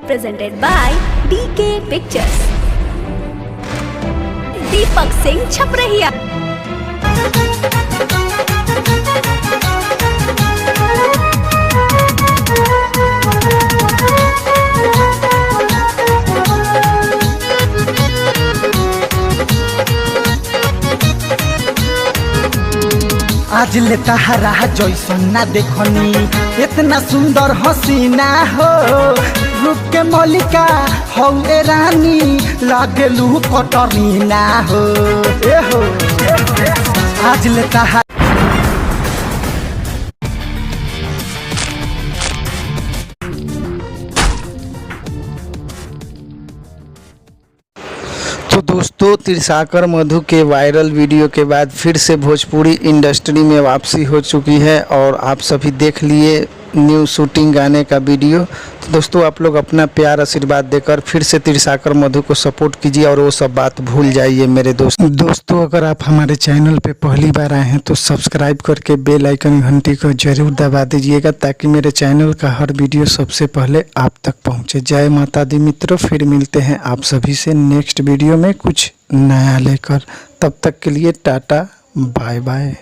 presented by DK Pictures. Deepak Singh छपरहिया। आज ले तहरा जैसन ना देखनी इतना सुंदर हसीना हो, रूप के मलिका हो ए रानी लागलू कटरीना हो। ए हो आज ले तहरा तो दोस्तों, त्रिशाकर मधु के वायरल वीडियो के बाद फिर से भोजपुरी इंडस्ट्री में वापसी हो चुकी है और आप सभी देख लिए न्यू शूटिंग गाने का वीडियो। तो दोस्तों, आप लोग अपना प्यार आशीर्वाद देकर फिर से त्रिशाकर मधु को सपोर्ट कीजिए और वो सब बात भूल जाइए मेरे दोस्तों। अगर आप हमारे चैनल पे पहली बार आए हैं तो सब्सक्राइब करके बेल आइकन घंटी को जरूर दबा दीजिएगा ताकि मेरे चैनल का हर वीडियो सबसे पहले आप तक पहुंचे। जय माता दी मित्रों, फिर मिलते हैं आप सभी से नेक्स्ट वीडियो में कुछ नया लेकर। तब तक के लिए टाटा बाय बाय।